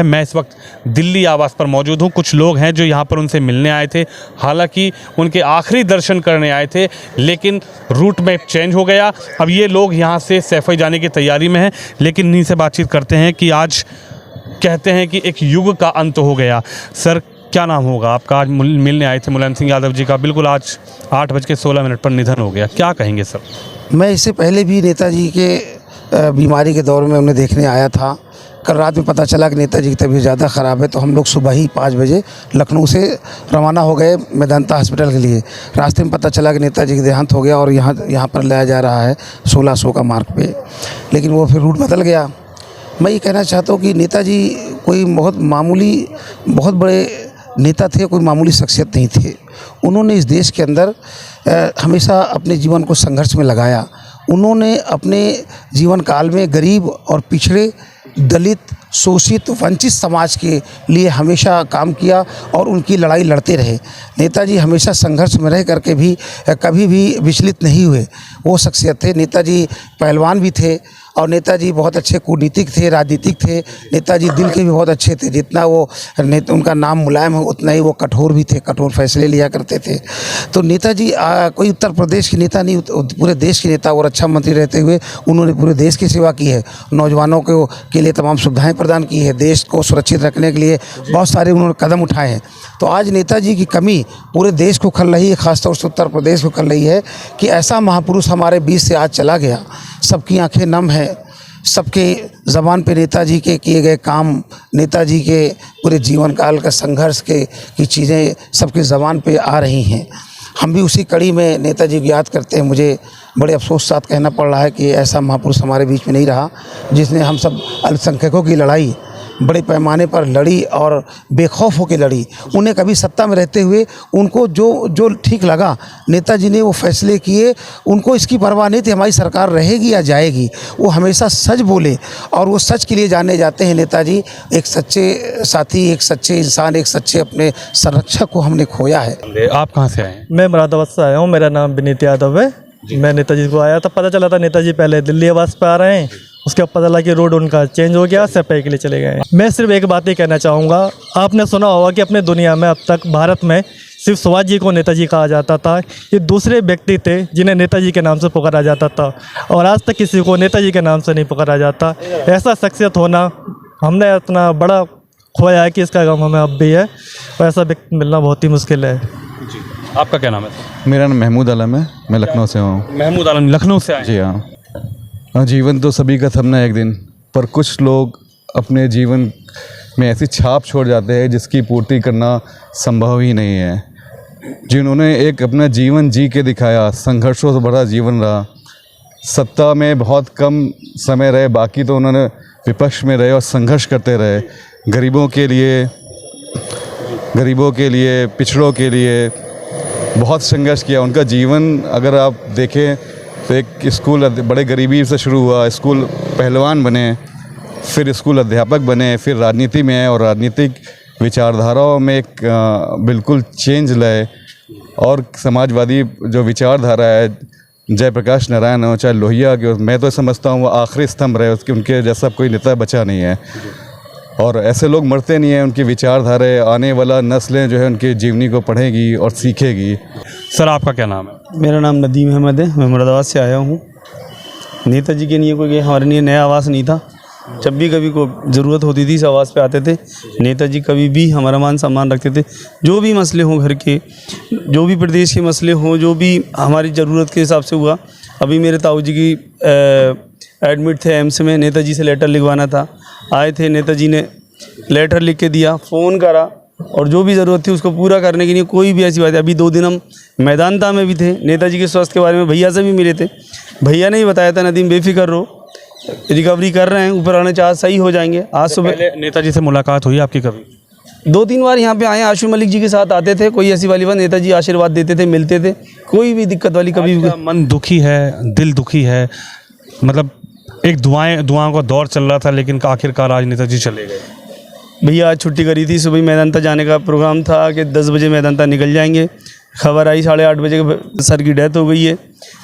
मैं इस वक्त दिल्ली आवास पर मौजूद हूं। कुछ लोग हैं जो यहां पर उनसे मिलने आए थे, हालांकि उनके आखिरी दर्शन करने आए थे, लेकिन रूट मैप चेंज हो गया। अब ये लोग यहां से सैफई जाने की तैयारी में हैं, लेकिन इन्हीं से बातचीत करते हैं कि आज कहते हैं कि एक युग का अंत हो गया। सर, क्या नाम होगा आपका? आज मिलने आए थे मुलायम सिंह यादव जी का, बिल्कुल आज 8:16 पर निधन हो गया, क्या कहेंगे सर? मैं इससे पहले भी नेताजी के बीमारी के दौर में उन्हें देखने आया था। कल रात में पता चला कि नेताजी की तबीयत ज़्यादा ख़राब है, तो हम लोग सुबह ही 5 बजे लखनऊ से रवाना हो गए मेदांता हॉस्पिटल के लिए। रास्ते में पता चला कि नेताजी का देहांत हो गया और यहाँ पर लाया जा रहा है 1600 का मार्ग पे, लेकिन वो फिर रूट बदल गया। मैं ये कहना चाहता हूँ कि नेताजी कोई बहुत बड़े नेता थे, कोई मामूली शख्सियत नहीं थे। उन्होंने इस देश के अंदर हमेशा अपने जीवन को संघर्ष में लगाया। उन्होंने अपने जीवन काल में गरीब और पिछड़े, दलित, शोषित, वंचित समाज के लिए हमेशा काम किया और उनकी लड़ाई लड़ते रहे। नेताजी हमेशा संघर्ष में रह करके भी कभी भी विचलित नहीं हुए। वो शख्सियत थे। नेताजी पहलवान भी थे और नेताजी बहुत अच्छे कूटनीतिक थे, राजनीतिक थे। नेताजी दिल के भी बहुत अच्छे थे। जितना वो उनका नाम मुलायम है, उतना ही वो कठोर भी थे, कठोर फैसले लिया करते थे। तो नेताजी कोई उत्तर प्रदेश के नेता नहीं, पूरे देश के नेता और रक्षा मंत्री रहते हुए उन्होंने पूरे देश की सेवा की है। नौजवानों के लिए तमाम सुविधाएं प्रदान की है। देश को सुरक्षित रखने के लिए बहुत सारे उन्होंने कदम उठाए हैं। तो आज नेताजी की कमी पूरे देश को खल रही है, ख़ासतौर से उत्तर प्रदेश को खल रही है कि ऐसा महापुरुष हमारे बीच से आज चला गया। सबकी आंखें नम है, सबके ज़बान पे नेताजी के किए गए काम, नेताजी के पूरे जीवन काल का संघर्ष की चीज़ें सबके ज़बान पे आ रही हैं। हम भी उसी कड़ी में नेताजी को याद करते हैं। मुझे बड़े अफसोस साथ कहना पड़ रहा है कि ऐसा महापुरुष हमारे बीच में नहीं रहा, जिसने हम सब अल्पसंख्यकों की लड़ाई बड़े पैमाने पर लड़ी और बेखौफ होकर लड़ी। उन्हें कभी सत्ता में रहते हुए उनको जो ठीक लगा नेताजी ने वो फैसले किए। उनको इसकी परवाह नहीं थी हमारी सरकार रहेगी या जाएगी। वो हमेशा सच बोले और वो सच के लिए जाने जाते हैं नेताजी। एक सच्चे साथी, एक सच्चे इंसान, एक सच्चे अपने संरक्षक को हमने खोया है। आप कहाँ से आए हैं? मैं मुरादाबाद से आया हूँ। मेरा नाम विनीत यादव है। मैं नेताजी को आया था, पता चला था नेताजी पहले दिल्ली आवास पे आ रहे हैं, उसके बाद पता लगा कि रोड उनका चेंज हो गया, सैफई के लिए चले गए। मैं सिर्फ एक बात ही कहना चाहूँगा, आपने सुना होगा कि अपने दुनिया में अब तक भारत में सिर्फ सुभाष जी को नेताजी कहा जाता था। ये दूसरे व्यक्ति थे जिन्हें नेताजी के नाम से पुकारा जाता था और आज तक किसी को नेताजी के नाम से नहीं पुकारा जाता। ऐसा शख्सियत होना हमने इतना बड़ा खोया है कि इसका गम हमें अब भी है और ऐसा व्यक्ति मिलना बहुत ही मुश्किल है। आपका क्या नाम है? मेरा नाम महमूद आलम है, मैं लखनऊ से हूँ। महमूद आलम, लखनऊ से आए? जी हाँ। जीवन तो सभी का थमना एक दिन, पर कुछ लोग अपने जीवन में ऐसी छाप छोड़ जाते हैं जिसकी पूर्ति करना संभव ही नहीं है। जिन्होंने एक अपना जीवन जी के दिखाया, संघर्षों से भरा जीवन रहा, सत्ता में बहुत कम समय रहे, बाकी तो उन्होंने विपक्ष में रहे और संघर्ष करते रहे। गरीबों के लिए, पिछड़ों के लिए बहुत संघर्ष किया। उनका जीवन अगर आप देखें तो एक स्कूल बड़े गरीबी से शुरू हुआ, स्कूल पहलवान बने, फिर स्कूल अध्यापक बने, फिर राजनीति में आए और राजनीतिक विचारधाराओं में एक बिल्कुल चेंज लाए और समाजवादी जो विचारधारा है, जयप्रकाश नारायण हो चाहे लोहिया के, मैं तो समझता हूँ वो आखिरी स्तंभ रहे, उसके उनके जैसा कोई नेता बचा नहीं है। और ऐसे लोग मरते नहीं हैं, उनकी विचारधारा आने वाला नस्लें जो है उनकी जीवनी को पढ़ेगी और सीखेगी। सर, आपका क्या नाम है? मेरा नाम नदीम अहमद है, मैं मुरादाबाद से आया हूँ। नेताजी के लिए कोई हमारे लिए नया आवास नहीं था। जब भी कभी को ज़रूरत होती थी इस आवास पे आते थे। नेताजी कभी भी हमारा मान सम्मान रखते थे। जो भी मसले हों घर के, जो भी प्रदेश के मसले हों, जो भी हमारी ज़रूरत के हिसाब से हुआ। अभी मेरे ताऊ जी की एडमिट थे एम्स में, नेताजी से लेटर लिखवाना था, आए थे, नेताजी ने लेटर लिख के दिया, फ़ोन करा और जो भी ज़रूरत थी उसको पूरा करने के लिए कोई भी ऐसी बात है। अभी 2 दिन हम मैदानता में भी थे, नेताजी के स्वास्थ्य के बारे में भैया से भी मिले थे। भैया ने ही बताया था, नदीम बेफिक्र रहो, रिकवरी कर रहे हैं, ऊपर आने चाह सही हो जाएंगे। आज सुबह नेताजी से मुलाकात हुई आपकी कभी? 2-3 बार यहाँ पे आए। आशु मलिक जी के साथ आते थे, कोई ऐसी वाली बात, नेताजी आशीर्वाद देते थे, मिलते थे, कोई भी दिक्कत वाली कभी भी। मन दुखी है, दिल दुखी है, मतलब एक दुआओं का दौर चल रहा था, लेकिन आखिरकार आज नेताजी चले गए। भैया आज छुट्टी करी थी, सुबह मैदानता जाने का प्रोग्राम था कि 10 बजे मैदानता निकल जाएंगे। खबर आई 8:30 बजे सर की डेथ हो गई है।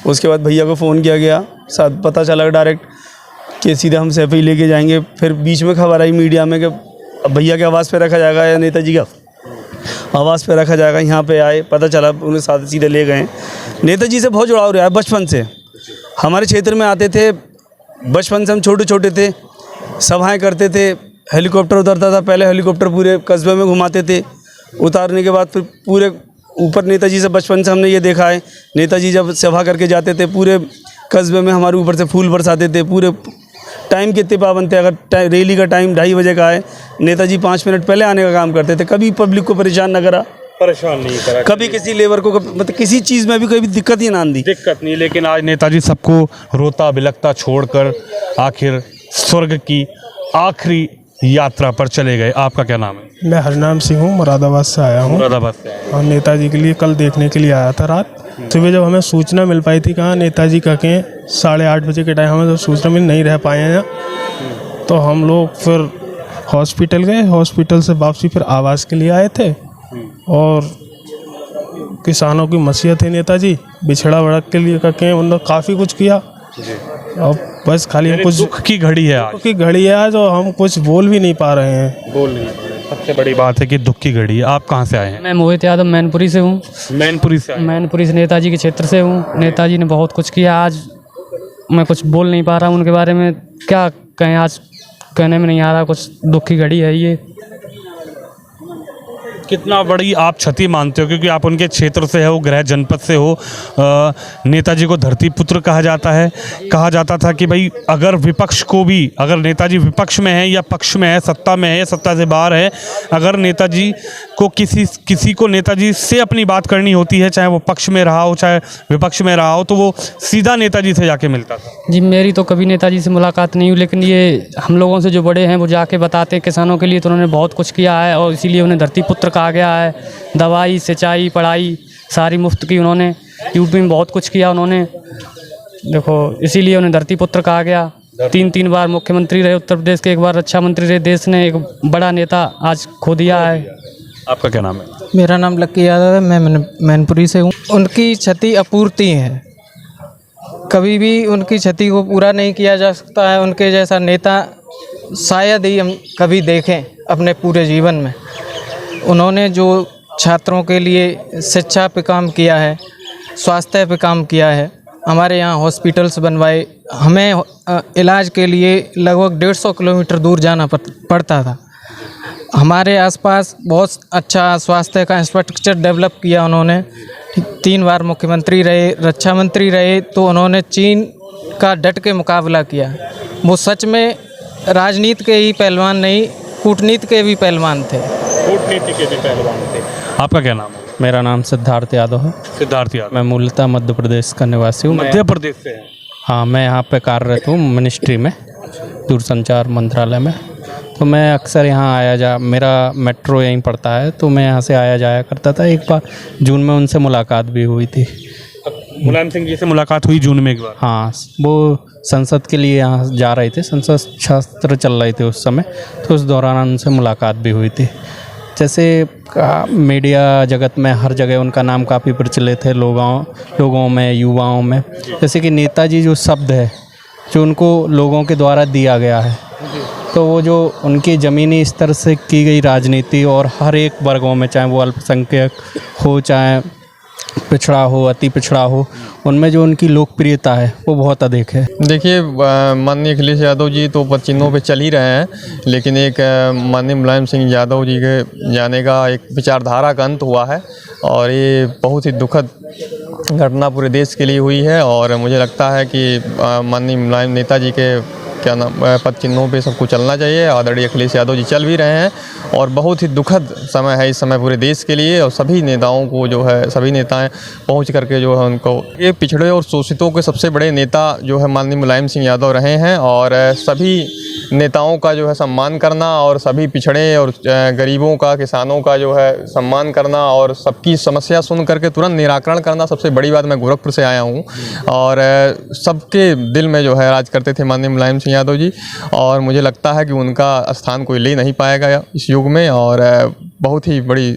उसके बाद भैया को फ़ोन किया गया, पता चला डायरेक्ट कि सीधा हम सैफई लेके जाएंगे। फिर बीच में खबर आई मीडिया में कि अब भैया के आवास पे रखा जाएगा या नेताजी का आवास पे रखा जाएगा। यहाँ पे आए, पता चला, उन्हें साथ सीधे ले गए। नेताजी से बहुत जुड़ाव रहा है बचपन से। हमारे क्षेत्र में आते थे बचपन से, हम छोटे छोटे थे, सभाएं करते थे, हेलीकॉप्टर उतरता था, पहले हेलीकॉप्टर पूरे कस्बे में घुमाते थे, उतारने के बाद फिर पूरे ऊपर नेताजी से बचपन से हमने ये देखा है। नेताजी जब सभा करके जाते थे पूरे कस्बे में हमारे ऊपर से फूल बरसाते थे। पूरे टाइम के इतने पाबंद थे, अगर रैली का टाइम 2:30 बजे का है, नेताजी 5 मिनट पहले आने का काम करते थे। कभी पब्लिक को परेशान न करा, परेशान नहीं करा, कभी किसी लेबर को मतलब किसी चीज़ में भी कोई दिक्कत ही ना दी। दिक्कत नहीं। लेकिन आज नेताजी सबको रोता बिलखता छोड़कर आखिर स्वर्ग की आखिरी यात्रा पर चले गए। आपका क्या नाम है? मैं हरनाम सिंह हूँ, मुरादाबाद से आया हूँ मुरादाबाद से आए हैं। और नेताजी के लिए कल देखने के लिए आया था। रात सुबह जब हमें सूचना मिल पाई थी कहाँ नेताजी का के 8:30 बजे के टाइम हमें जब सूचना मिल नहीं रह पाए हैं, तो हम लोग फिर हॉस्पिटल गए। हॉस्पिटल से वापसी फिर आवास के लिए आए थे। और किसानों की मसीहत है नेताजी, बिछड़ा बड़क के लिए कहें उन्होंने काफ़ी कुछ किया। अब बस खाली हम कुछ दुख की घड़ी है आज, की घड़ी है आज, और हम कुछ बोल भी नहीं पा रहे हैं। बोल नहीं पा रहे। सबसे बड़ी बात है कि दुख की घड़ी है। आप कहाँ से आए हैं? मैं मोहित यादव मैनपुरी से हूँ। मैनपुरी से आए हैं। मैनपुरी से नेताजी के क्षेत्र से हूँ। नेताजी ने बहुत कुछ किया। आज मैं कुछ बोल नहीं पा रहा हूँ उनके बारे में, क्या कहें, आज कहने में नहीं आ रहा। कुछ दुख की घड़ी है ये। कितना बड़ी आप क्षति मानते हो, क्योंकि आप उनके क्षेत्र से हो, गृह जनपद से हो। नेताजी को धरती पुत्र कहा जाता है। कहा जाता था कि भाई अगर विपक्ष को भी, अगर नेताजी विपक्ष में है या पक्ष में है, सत्ता में है या सत्ता से बाहर है, अगर नेताजी को किसी को नेताजी से अपनी बात करनी होती है, चाहे वो पक्ष में रहा हो चाहे विपक्ष में रहा हो, तो वो सीधा नेताजी से जाके मिलता था। जी मेरी तो कभी नेताजी से मुलाकात नहीं हुई, लेकिन ये हम लोगों से जो बड़े हैं वो जाके बताते किसानों के लिए, तो उन्होंने बहुत कुछ किया है और इसीलिए उन्हें धरती पुत्र कहा गया है। दवाई, सिंचाई, पढ़ाई सारी मुफ्त की उन्होंने। यूपी में बहुत कुछ किया उन्होंने, देखो इसीलिए उन्हें धरती पुत्र कहा गया। 3 बार मुख्यमंत्री रहे उत्तर प्रदेश के, 1 बार रक्षा मंत्री रहे। देश ने एक बड़ा नेता आज खो दिया है। आपका क्या नाम है? मेरा नाम लक्की यादव है, मैं मैनपुरी से हूँ। उनकी क्षति अपूर्ति है, कभी भी उनकी क्षति को पूरा नहीं किया जा सकता है। उनके जैसा नेता शायद ही हम कभी देखें अपने पूरे जीवन में। उन्होंने जो छात्रों के लिए शिक्षा पे काम किया है, स्वास्थ्य पे काम किया है, हमारे यहाँ हॉस्पिटल्स बनवाए। हमें इलाज के लिए लगभग 150 किलोमीटर दूर जाना पड़ता था। हमारे आसपास बहुत अच्छा स्वास्थ्य का इंफ्रास्ट्रक्चर डेवलप किया उन्होंने। 3 बार मुख्यमंत्री रहे, रक्षा मंत्री रहे, तो उन्होंने चीन का डट के मुकाबला किया। वो सच में राजनीति के ही पहलवान नहीं, कूटनीति के भी पहलवान थे। कूटनीति के भी पहलवान थे। आपका क्या नाम है? मेरा नाम सिद्धार्थ यादव है। सिद्धार्थ यादव। मैं मूलतः मध्य प्रदेश का निवासी हूँ। मध्य प्रदेश से हैं? हाँ, मैं यहाँ पे कार्यरत हूँ मिनिस्ट्री में, दूरसंचार मंत्रालय में। तो मैं अक्सर यहाँ मेरा मेट्रो यहीं पड़ता है, तो मैं यहाँ से आया जाया करता था। एक बार जून में उनसे मुलाकात भी हुई थी। मुलायम सिंह जी से मुलाकात हुई जून में एक बार? हाँ, वो संसद के लिए यहाँ जा रहे थे, संसद शास्त्र चल रहे थे उस समय, तो उस दौरान उनसे मुलाकात भी हुई थी। जैसे मीडिया जगत में हर जगह उनका नाम काफ़ी प्रचलित है, लोगों में, युवाओं में। जैसे कि नेताजी जो शब्द है जो उनको लोगों के द्वारा दिया गया है, तो वो जो उनकी ज़मीनी स्तर से की गई राजनीति और हर एक वर्गों में, चाहे वो अल्पसंख्यक हो चाहे पिछड़ा हो, अति पिछड़ा हो, उनमें जो उनकी लोकप्रियता है वो बहुत अधिक है। देखिए, माननीय अखिलेश यादव जी तो पद चिन्हों पे चल ही रहे हैं, लेकिन एक माननीय मुलायम सिंह यादव जी के जाने का एक विचारधारा का अंत हुआ है और ये बहुत ही दुखद घटना पूरे देश के लिए हुई है। और मुझे लगता है कि माननीय मुलायम नेताजी के पद चिन्हों पे सबको चलना चाहिए। आदरणीय अखिलेश यादव जी चल भी रहे हैं और बहुत ही दुखद समय है इस समय पूरे देश के लिए। और सभी नेताओं को जो है, सभी नेताएं पहुंच करके जो है उनको, ये पिछड़े और शोषितों के सबसे बड़े नेता जो है माननीय मुलायम सिंह यादव रहे हैं। और सभी नेताओं का जो है सम्मान करना और सभी पिछड़े और गरीबों का, किसानों का जो है सम्मान करना और सबकी समस्या सुन करके तुरंत निराकरण करना सबसे बड़ी बात। मैं गोरखपुर से आया हूँ और सबके दिल में जो है राज करते थे माननीय मुलायम सिंह यादव जी, और मुझे लगता है कि उनका स्थान कोई ले नहीं पाएगा इस युग में। और बहुत ही बड़ी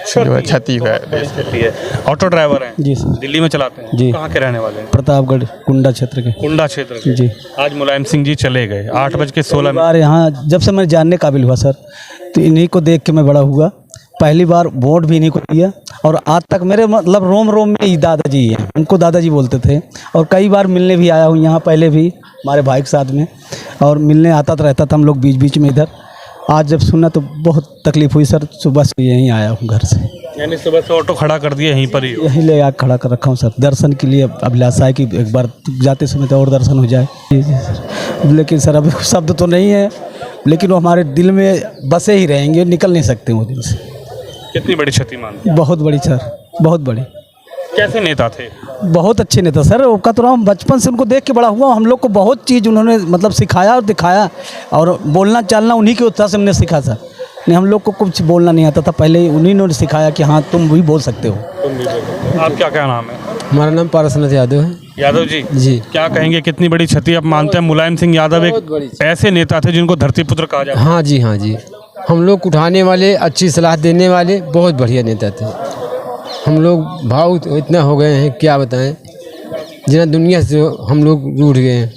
जो है क्षति है देश की। ऑटो ड्राइवर हैं जी सर। दिल्ली में चलाते हैं जी। कहाँ के रहने वाले हैं? प्रतापगढ़ कुंडा क्षेत्र के। कुंडा क्षेत्र के। जी। आज मुलायम सिंह जी चले गए 8:16 बार यहाँ जब से मैं जानने काबिल हुआ सर, तो इन्हीं को देख के मैं बड़ा हुआ। पहली बार वोट भी इन्हीं को दिया और आज तक मेरे मतलब रोम रोम में ही दादाजी हैं, उनको दादाजी बोलते थे। और कई बार मिलने भी आया हूँ यहाँ, पहले भी हमारे भाई के साथ में, और मिलने आता रहता था हम लोग बीच बीच में इधर। आज जब सुना तो बहुत तकलीफ़ हुई सर, सुबह से यहीं आया हूँ घर से। यानी सुबह से ऑटो खड़ा कर दिए यहीं पर ही? यहीं ले आकर खड़ा कर रखा हूँ सर, दर्शन के लिए अभिलाषा है कि एक बार जाते समय तो और दर्शन हो जाए। जी जी सर। लेकिन सर अब शब्द तो नहीं है, लेकिन वो हमारे दिल में बसे ही रहेंगे, निकल नहीं सकते वो दिल से। कितनी बड़ी क्षति मानते हैं? बहुत बड़ी सर, बहुत बड़ी। कैसे नेता थे? बहुत अच्छे नेता सर, उनका तो हम बचपन से उनको देख के बड़ा हुआ। हम लोग को बहुत चीज़ उन्होंने मतलब सिखाया और दिखाया, और बोलना चालना उन्हीं के उत्साह से हमने सीखा सर। नहीं, हम लोग को कुछ बोलना नहीं आता था, पहले उन्हीं ने सिखाया कि हाँ तुम भी बोल सकते हो। आप क्या नाम है? हमारा नाम पारसनाथ यादव है। यादव जी जी। क्या कहेंगे, कितनी बड़ी क्षति आप मानते हैं? मुलायम सिंह यादव एक ऐसे नेता थे जिनको धरती पुत्र कहा जाता है। हाँ जी, हाँ जी। हम लोग को उठाने वाले, अच्छी सलाह देने वाले बहुत बढ़िया नेता थे। हम लोग भाव इतना हो गए हैं क्या बताएं, जितना दुनिया से हम लोग रूठ गए हैं।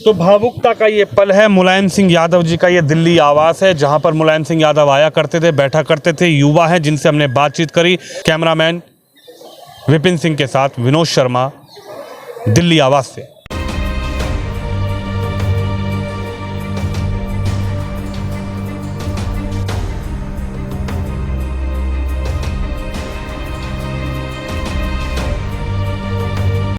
तो भावुकता का ये पल है मुलायम सिंह यादव जी का। ये दिल्ली आवास है जहां पर मुलायम सिंह यादव आया करते थे, बैठा करते थे। युवा हैं जिनसे हमने बातचीत करी। कैमरामैन विपिन सिंह के साथ विनोद शर्मा, दिल्ली आवास से।